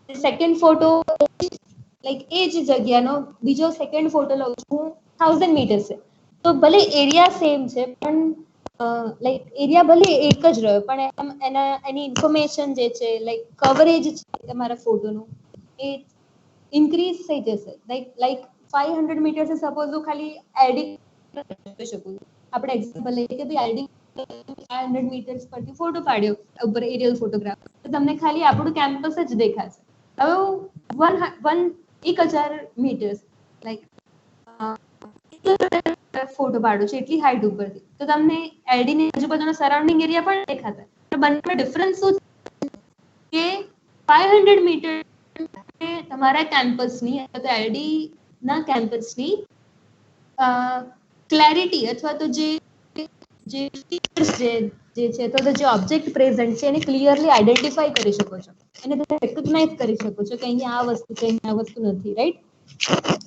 સેકન્ડ ફોટો લાઈક એ જ જગ્યાનો બીજો સેકન્ડ ફોટો લઉં છું 1000 મીટર છે, તો ભલે એરિયા સેમ છે પણ લાઈક એરિયા ભલે એક જ રહ્યો પણ એની ઇન્ફોર્મેશન જે છે લાઈક કવરેજ છે તમારા ફોટોનું એ ઇન્ક્રીઝ થઈ જશે. લાઈક 500 મીટર સપોઝ હું ખાલી એડિંગ કરી શકું. આપણે એક્ઝામ્પલ લઈએ કે ભાઈ એડિંગ 500 મીટર્સ પરથી ફોટો પાડ્યો ઉપર એરિયલ ફોટોગ્રાફ, તો તમને ખાલી આપણું કેમ્પસ જ દેખાશે. હવે 1000 મીટર્સ લાઈક ફોટો પાડું છું એટલી હાઈટ ઉપરથી, તો તમને એડીની આજુબાજુનો સરાઉન્ડિંગ એરિયા પણ દેખાશે. બંનેનો ડિફરન્સ શું છે કે 500 મીટર તમારા કેમ્પસની અથવા તો એલડી ના કેમ્પસની ક્લેરિટી અથવા તો જે ફીચર્સ જે છે અથવા તો જે ઓબ્જેક્ટ પ્રેઝન્ટ છે એને ક્લિયરલી આઈડેન્ટિફાઈ કરી શકો છો, એને તમે રેકોગ્નાઇઝ કરી શકો છો કે અહીંયા આ વસ્તુ છે, અહીંયા આ વસ્તુ નથી, રાઈટ?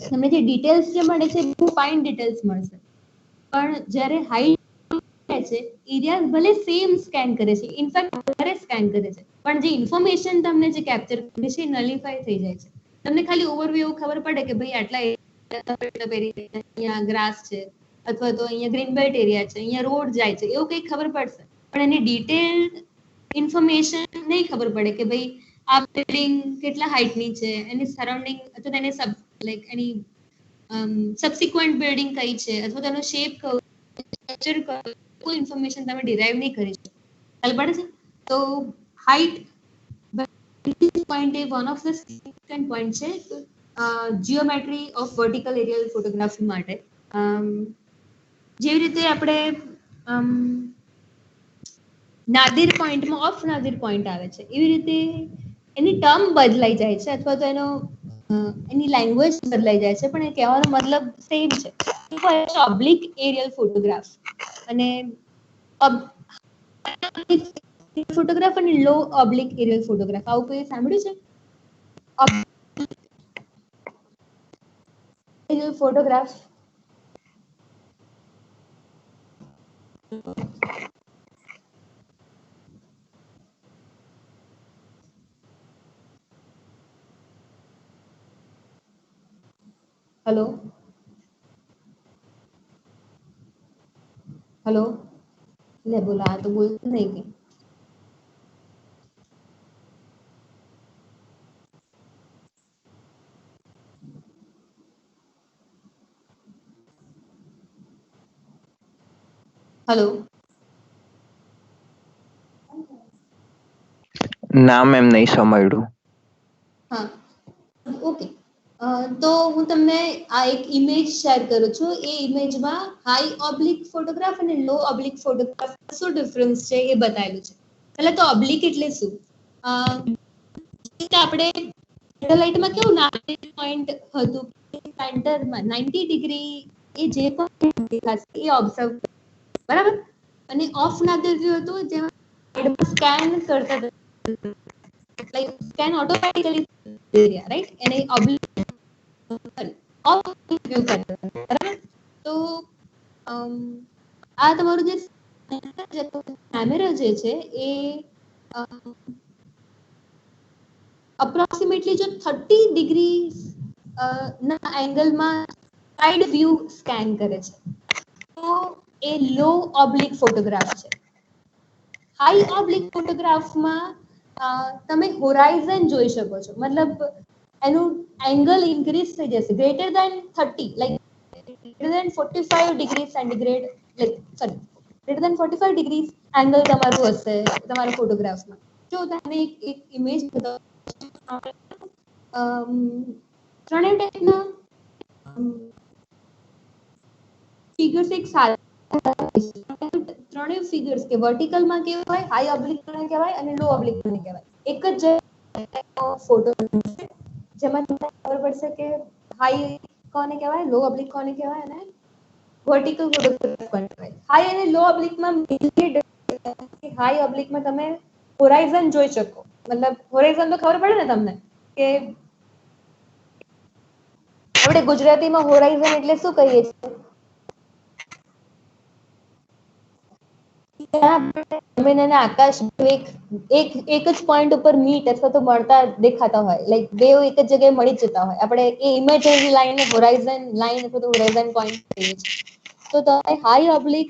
તમને જે ડિટેલ્સ જે મળે છે બહુ ફાઇન ડિટેલ્સ મળશે, પણ જ્યારે હાઈટ છે એરિયા ભલે સેમ સ્કેન કરે છે, ઇનફેક્ટ વધારે સ્કેન કરે છે, પણ જે ઇન્ફોર્મેશન તમને જે કેપ્ચર કરે છે એ નલિફાઈ થઈ જાય છે. તમને ખાલી ઓવરવ્યુ ખબર પડે કે ભાઈ આટલા અહીંયા ગ્રાસ છે અથવા તો અહીંયા ગ્રીન બેલ્ટ એરિયા છે, અહીંયા રોડ જાય છે, એવું કંઈ ખબર પડશે, પણ એની ડિટેલ્ડ ઇન્ફોર્મેશન નહીં ખબર પડે કે ભાઈ આ બિલ્ડિંગ કેટલા હાઈટની છે, એની સરાઉન્ડિંગ અથવા એની લાઈક એની સબસિક્વન્ટ બિલ્ડિંગ કઈ છે અથવા તેનો શેપ સ્ટ્રક્ચર કોઈ ઇન્ફોર્મેશન તમે ડિરાઈવ નહીં કરી શકો. ખ્યાલ પડે છે? તો હાઈટ પોઈન્ટ એ one of the significant point છે geometry of vertical aerial photography માટે. જેવી રીતે આપણે નાદિર પોઈન્ટમાં ઓફ નાદિર પોઈન્ટ આવે છે, એવી રીતે એની ટર્મ બદલાઈ જાય છે અથવા તો એની લેંગ્વેજ બદલાઈ જાય છે, પણ એ કહેવાનો મતલબ સેમ છે. ઓબ્લિક એરિયલ ફોટોગ્રાફ અને ફોટોગ્રાફ અને લો ઓબ્લિક એરિયલ ફોટોગ્રાફ, આવું કોઈ સાંભળ્યું છે? એરિયલ ફોટોગ્રાફ हेलो हेलो ले बोला तो बोल नहीं की हेलो ના મેમ નહીં સાંભળ્યું. હા ઓકે, તો હું તમને આ એક ઇમેજ શેર કરું છું. એ ઇમેજમાં હાઈ ઓબ્લિક ફોટોગ્રાફ અને લો ઓબ્લિક ફોટોગ્રાફ શું ડિફરન્સ છે એ બતાવેલું છે. પહેલા તો ઓબ્લિક એટલે શું? આપણે સેટેલાઇટમાં કેવું 90 પોઈન્ટ હતું, સેન્ટરમાં 90 ડિગ્રી એ જે પણ દેખાશે એ ઓબ્ઝર્વ, બરાબર? અને ઓફ નાગર વ્યૂ હતું જેમાં સાઈડમાં સ્કેન કરતા like scan automatically area, right? એને ઓબ્લિક ઓફ વ્યૂ કરતા, બરાબર? તો આ તમારું જે કેમેરા જે છે એ અપ્રોક્સિમેટલી જો 30 ડિગ્રી ના એંગલમાં સાઇડ વ્યૂ સ્કેન કરે છે, તો એ લો ઓબ્લિક ફોટોગ્રાફ છે. હાઈ ઓબ્લિક ફોટોગ્રાફમાં તમે હોરાઇઝન જોઈ શકો છો, મતલબ એનું એંગલ ઇન્ક્રીઝ થઈ જશે greater than 30, like greater than 45 degree centigrade, like sorry greater than 45 degree angle તમારું હશે તમારા ફોટોગ્રાફમાં. જો તમને એક ઇમેજ ત્રણેય ટાઈપના ફિગર્સ એક સાથે, ત્રણેય ફિગર્સ કે વર્ટિકલમાં કહેવાય, હાઈ ઓબ્લિક ને કહેવાય અને લો ઓબ્લિક ને કહેવાય. એક જ ફોટો જેમાં તમને ખબર પડશે કે હાઈ કોને કહેવાય, લો ઓબ્લિક કોને કહેવાય અને વર્ટિકલ ફોટોગ્રાફ કોને કહેવાય. હાઈ અને લો ઓબ્લિકમાં હાઈ ઓબ્લિકમાં તમે હોરાઇઝન જોઈ શકો, મતલબ હોરાઇઝન તો ખબર પડે ને તમને કે આપણે ગુજરાતીમાં હોરાઇઝન એટલે શું કહીએ છીએ? જમીન અને આકાશ એક જ પોઈન્ટ ઉપર મીટ અથવા તો મળતા દેખાતા હોય, લાઈક બે એક જ જગ્યાએ મળી જતા હોય, આપણે એ ઇમેજનરી લાઈન હોરાઇઝન લાઈન અથવા તો હોરાઇઝન પોઈન્ટ કહીએ છીએ. તો તમે હાઈ ઓબ્લિક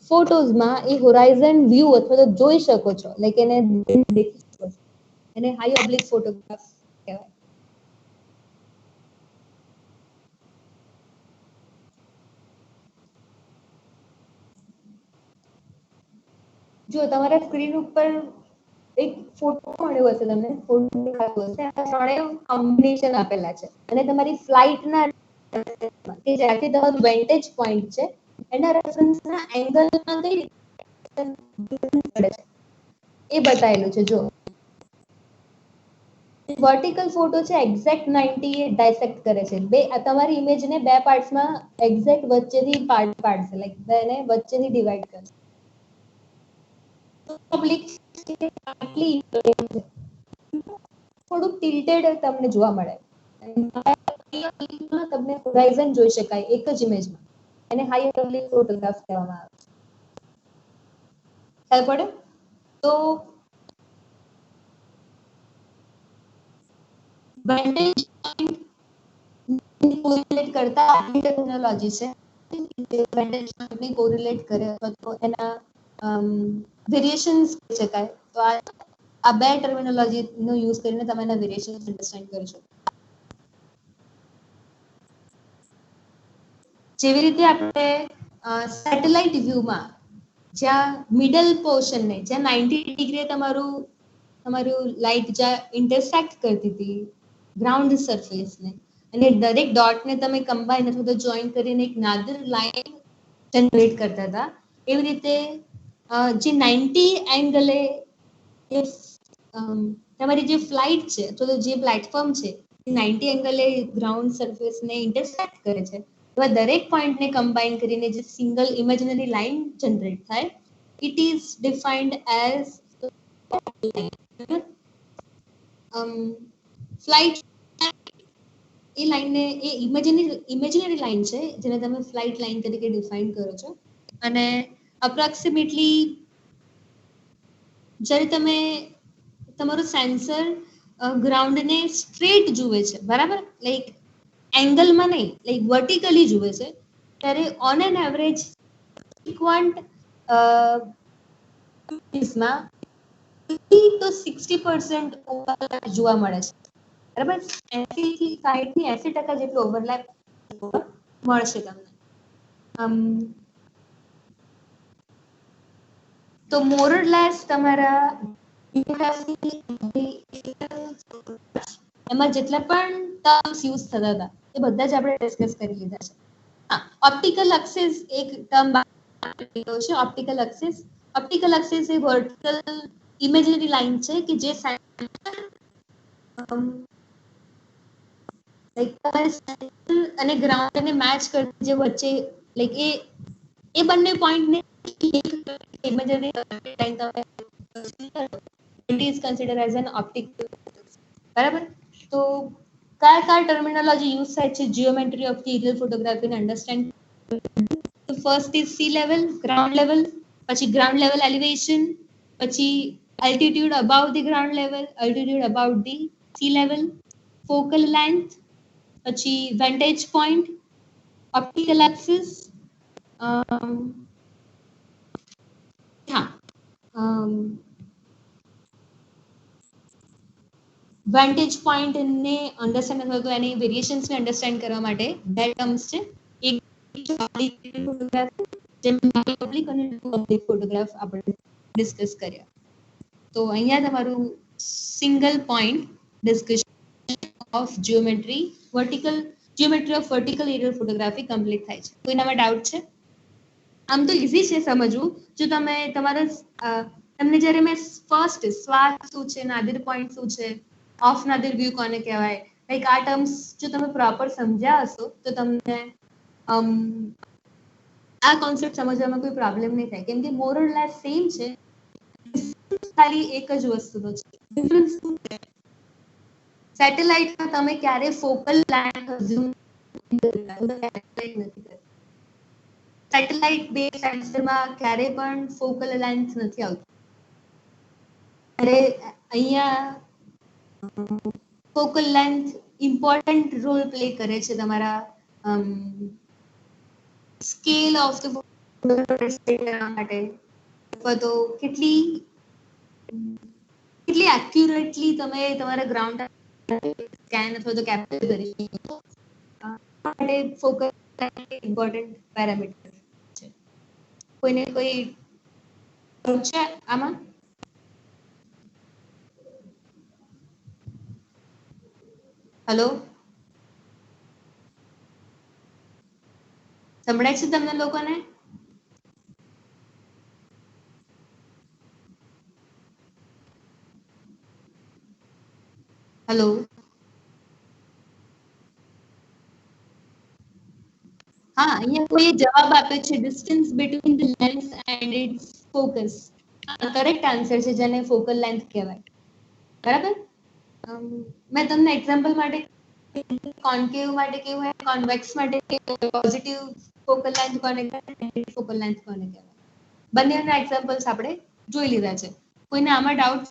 ફોટોઝમાં એ હોરાઇઝન વ્યૂ અથવા તો જોઈ શકો છો, લાઈક એને દેખી શકો છો. એને હાઈ ઓબ્લિક ફોટોગ્રાફ કહેવાય. જો તમારા સ્ક્રીન ઉપર એક ફોટો મળ્યો હશે, તમને ફોટો દેખાતો હશે, આ ત્રણેય કોમ્બિનેશન આપેલા છે અને તમારી ફ્લાઇટના કે જ્યાંથી તમારું વેન્ટેજ પોઈન્ટ છે એના રેફરન્સના એંગલમાં કઈ પડે છે એ બતાવેલું છે. જો વર્ટિકલ ફોટો છે એક્ઝેક્ટ 90 એ ડાયસેક્ટ કરે છે, બે તમારી ઇમેજને બે પાર્ટ્સમાં એક્ઝેક્ટ વચ્ચેથી પાડશે, લાઈક બેને વચ્ચેથી ડિવાઈડ કરશે. પબ્લિક થોડુંક ટિલ્ટેડ તમને જોવા મળે, તમને હોરાઇઝન જોઈ શકાય એક જ ઇમેજમાં, એને હાઈ ઓબ્લિક ફોટોગ્રાફ કહેવામાં આવે છે. ખ્યાલ પડે? તો વેન્ટેજ પોઈન્ટ કોરિલેટ કરતા ટર્મિનોલોજી છે, વેન્ટેજ પોઈન્ટને કોરિલેટ કરે અથવા તો એના વેરિએશન્સ કહી શકાય. તો આ બે ટર્મિનોલોજીનો યુઝ કરીને તમે એના વેરિએશન્સ અન્ડરસ્ટેન્ડ કરી શકો. જેવી રીતે આપણે સેટેલાઇટ વ્યૂમાં જ્યાં મિડલ પોર્શનને, જ્યાં 90 ડિગ્રી તમારું લાઇટ જ્યાં ઇન્ટરસેક્ટ કરતી હતી ગ્રાઉન્ડ સરફેસને, અને દરેક ડોટને તમે કમ્બાઈન અથવા તો જોઈન કરીને એક નાદર લાઇન જનરેટ કરતા હતા, એવી રીતે જે 90 એંગલે તમારી જે ફ્લાઇટ છે અથવા તો જે પ્લેટફોર્મ છે 90 એંગલે ગ્રાઉન્ડ સરફેસને ઇન્ટરસેક્ટ કરે છે, એવા દરેક પોઈન્ટને કમ્બાઈન કરીને જે સિંગલ ઇમેજનરી લાઇન જનરેટ થાય, it is defined as flight. એ લાઈનને એ ઇમેજિનરી લાઈન છે જેને તમે ફ્લાઇટ લાઈન તરીકે ડિફાઇન કરો છો અને અપ્રોક્સિમેટલી જ્યારે તમે તમારું સેન્સર ગ્રાઉન્ડને સ્ટ્રેટ જુએ છે બરાબર, લાઈક એંગલમાં નહીં, લાઈક વર્ટિકલી જુએ છે, ત્યારે ઓન એન એવરેજ ફ્રીક્વન્ટ માં 50 to 60% ઓવરલેપ જોવા મળે છે બરાબર. 80 થી 60 થી 80% જેટલું ઓવરલેપ મળશે તમને. તો મોર ઓર લેસ તમારા એમાં જેટલા પણ ટર્મ્સ યુઝ થતા હતા એ બધા જ આપણે ડિસ્કસ કરી લીધા છે. હા, ઓપ્ટિકલ એક્સિસ એક ટર્મ છે. ઓપ્ટિકલ એક્સિસ એ વર્ટિકલ ઇમેજિનરી લાઈન છે કે જે અને ગ્રાઉન્ડ ને મેચ કરતી જે વચ્ચે લાઈક એ બંને પોઈન્ટને ઇમેજિનરી લાઈન તમે it is considered as an optical બરાબર. તો કયા ટર્મિનોલોજી યુઝ થાય છે geometry of the aerial photography ને understand? First is sea level, ground level, પછી ગ્રાઉન્ડ લેવલ એલિવેશન, પછી altitude above the ground level, altitude above the sea level, focal length, પછી vantage point, optical axis, vantage point ને understand અથવા તો એની variations ને understand કરવા માટે બે ટર્મ્સ છે. એક ફોટોગ્રાફ જેમ પબ્લિક અને પબ્લિક ફોટોગ્રાફ આપણે ડિસ્કસ કર્યા. તો અહીંયા તમારું single point discussion of geometry of vertical aerial photography complete થાય છે. કોઈનામાં ડાઉટ છે? આમ તો ઈઝી છે સમજવું. જો તમે તમારા તમને જ્યારે મેં ફર્સ્ટ સ્વાથ શું છે, નાદિર પોઈન્ટ શું છે, ઓફ નાદિર વ્યૂ કોને કહેવાય, લાઈક આ ટર્મ્સ જો તમે પ્રોપર સમજ્યા હશો તો તમને આ કોન્સેપ્ટ સમજવામાં કોઈ પ્રોબ્લેમ નહીં થાય, કેમ કે મોર ઓર લેસ સેમ છે. ખાલી એક જ વસ્તુનો છે. ડિફરન્સ શું છે? સેટેલાઇટમાં તમે ક્યારે ફોકલ લેન્થ અઝ્યુમ નથી કરતા. સેટેલાઇટ બે સેન્સરમાં ક્યારે પણ ફોકલ લેન્થ નથી આવતી. અરે અહીંયા focal length important role play કરે છે તમારા સ્કેલ ઓફ ધ માટે, અથવા તો કેટલી એક્યુરેટલી તમે તમારા ગ્રાઉન્ડ સ્કેન અથવા તો કેપ્ચર કરી શકો માટે ફોકલ ઇમ્પોર્ટન્ટ પેરામીટર છે. કોઈને કોઈ છે આમાં? હેલો, સંભળાય છે તમને લોકોને? હેલો, હા, અહીંયા કોઈ જવાબ આપ્યો છે distance between the lens and its focus. Correct answer છે જેને ફોકલ લેન્થ કહેવાય બરાબર. મેં તમને એક્ઝામ્પલ માટે કોન્કેવ માટે કેવું હોય, કોન્વેક્સ માટે પોઝિટિવ ફોકલ લેન્થ કોને કહેવાય, નેગેટિવ ફોકલ લેન્થ કોને કહેવાય, બંનેના એક્ઝામ્પલ્સ આપણે જોઈ લીધા છે. કોઈને આમાં ડાઉટ?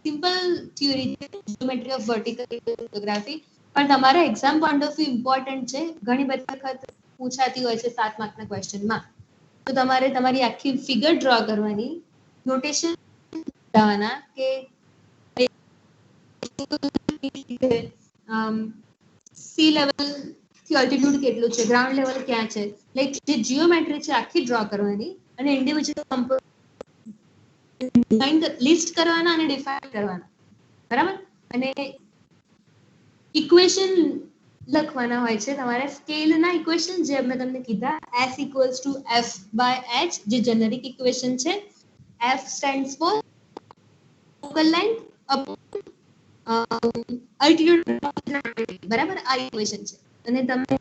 સિમ્પલ થિયરી છે જીઓમેટ્રી ઓફ વર્ટિકલ ફોટોગ્રાફી, પણ તમારા exam point of view important છે. ઘણી બધી વખત પૂછાતી હોય છે 7 માર્કના ક્વેશ્ચનમાં. તો તમારે તમારી આખી ફિગર ડ્રો કરવાની, નોટેશન બનાવવાના કે સી લેવલ થી ઓલ્ટિટ્યુડ કેટલું છે, ગ્રાઉન્ડ લેવલ ક્યાં છે, લાઈક જે જીઓમેટ્રી છે આખી ડ્રો કરવાની અને ઇન્ડિવિજ્યુઅલ લિસ્ટ કરવાના અને ડિફાઇન કરવાના બરાબર. અને ઇક્વેશન લખવાના હોય છે તમારે, સ્કેલના ઇક્વેશન જે મેં તમને કીધા, s = f/h જે જેનરિક ઇક્વેશન છે. f stands for focal length altitude બરાબર. આ ઇક્વેશન છે અને તમે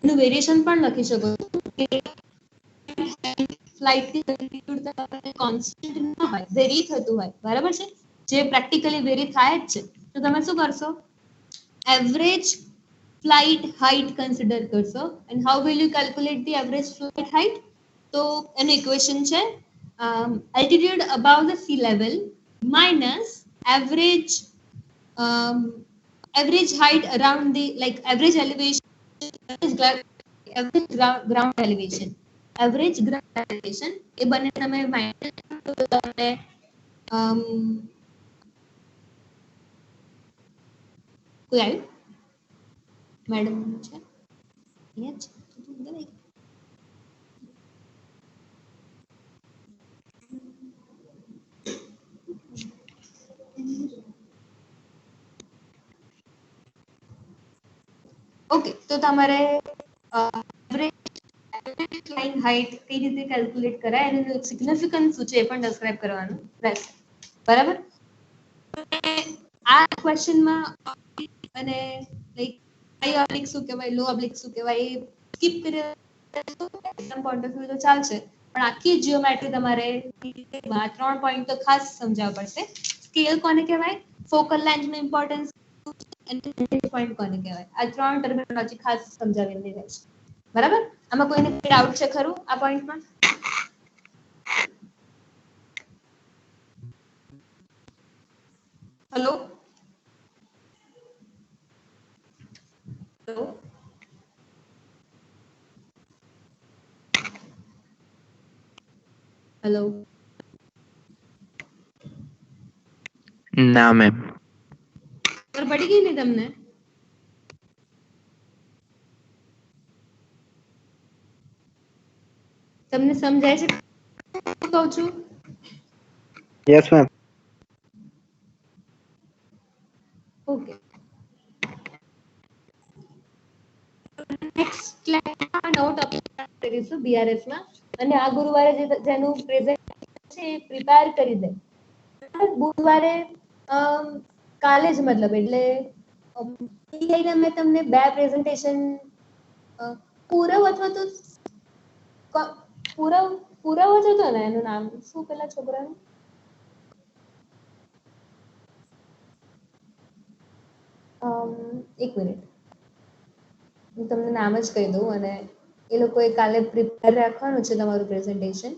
એનું વેરિએશન પણ લખી શકો છો. ફ્લાઇટની એલ્ટિટ્યુડ કોન્સ્ટન્ટ ન હોય, વેરી થતું હોય, બરાબર છે, જે પ્રેક્ટિકલી વેરી થાય જ છે, તો તમે શું કરશો? એવરેજ flight height consider કરશો. And how will you calculate the average flight height? તો એનું ઇક્વેશન છે altitude above the sea level minus average average height around the like average elevation average ground elevation average ground elevation એ બંને તમે minus તમને કોઈ આવ્યું madam છે અહીંયા જ અંદર આવી. ઓકે, તો તમારે એવરેજ ફ્લાઇંગ હાઇટ કઈ રીતે કેલ્ક્યુલેટ કરાય એનું સિગ્નિફિકન્સ શું છે એ પણ ડિસ્ક્રાઇબ કરવાનું રહેશે, બરાબર? આ ક્વેશ્ચનમાં અને લાઈક હાઈ ઓબ્લિક શું કહેવાય, લો ઓબ્લિક શું કહેવાય એ સ્કીપ કરી એક્ઝામ પોઈન્ટ ઓફ વ્યૂ તો ચાલશે, પણ આખી જીઓમેટ્રી તમારે 3 પોઈન્ટ તો ખાસ સમજાવવા પડશે. સ્કેલ કોને કહેવાય, ફોકલ લેન્થનું ઇમ્પોર્ટન્સ અને પોઈન્ટ કોને કહેવાય, આ 3 ટર્મિનોલોજી ખાસ સમજાવેલી રહેશે, બરાબર? આમાં કોઈને ડાઉટ છે ખરું આ પોઈન્ટમાં? હેલો હેલો હેલો ના મેમ. ખબર પડી ગઈ ને તમને? તમને સમજાય છે કહું છું? Yes, ma'am. ઓકે, નેક્સ્ટ ક્લાસમાં નવો ટોપિક કરીશું બીઆરએસ માં, અને આ ગુરુવારે જેનું પ્રેઝન્ટ છે એ પ્રિપેર કરી દે. બુધવારે કાલે જ મતલબ એટલે મેં તમને 2 પ્રેઝન્ટેશન પૂરવ અથવા તો પૂરવ જ હતો ને એનું નામ શું પેલા છોકરાનું? એક મિનિટ હું તમને નામ જ કહી દઉં, અને એ લોકોએ કાલે પ્રિપેર રાખવાનું છે તમારું પ્રેઝન્ટેશન.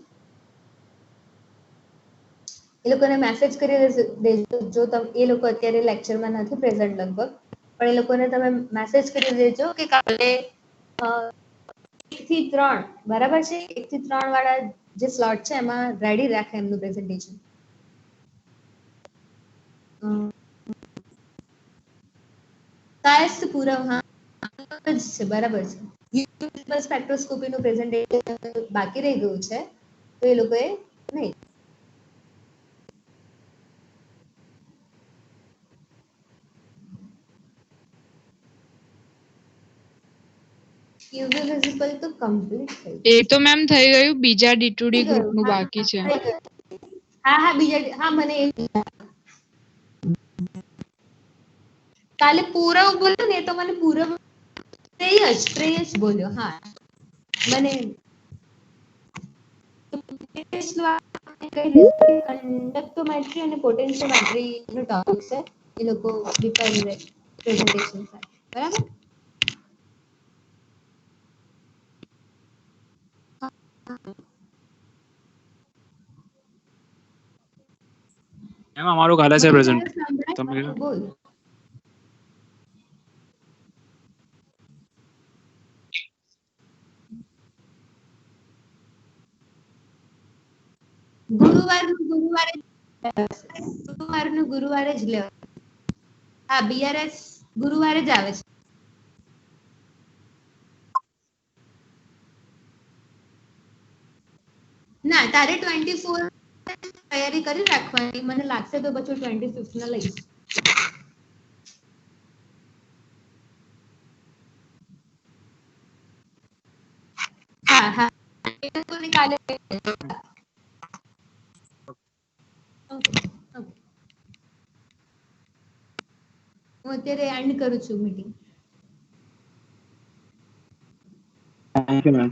એ લોકોને મેસેજ કરી દેજો જો એ લોકો અત્યારે લેક્ચરમાં નથી પ્રેઝન્ટ લગભગ, પણ એ લોકોને તમે મેસેજ કરી દેજો કે કાલે 1 થી 3 બરાબર છે, 1 થી 3 વાળા જે સ્લોટ છે એમાં રેડી રાખે એમનું પ્રેઝન્ટેશન. કાયસ્થ પૂરવ, હા જ છે, બરાબર છે. યુઝર સ્પેક્ટ્રોસ્કોપીનું પ્રેઝન્ટેશન બાકી રહી ગયું છે, તો એ લોકોએ નહીં. યુઝર વિઝિબલ તો કમ્પ્લીટ થઈ એ તો મેમ થઈ ગયું, બીજા D2D ગયું. ગ્રુપનું બાકી છે. હા બીજા હા મને કાલે પૂરવ બોલ્યો ને તો મને પૂરવ શ્રેયસ બોલ્યો, હા મને કંડક્ટોમેટ્રી અને પોટેન્શિયોમેટ્રી નો ટોપિક છે, એ લોકો પ્રેઝન્ટેશન સાથે, બરાબર? એમ અમારું કાલે છે પ્રેઝન્ટ. તમે બોલ. ગુરુવારે જ લેવા. હા બીઆરએસ ગુરુવારે જ આવે છે. ના તારે 24 તૈયારી કરી રાખવાની, મને લાગશે તો પછી 25 ના લઈશ. હા એ લોકોને કાલે હું અત્યારે એન્ડ કરું છું મીટિંગ. Thank you, ma'am.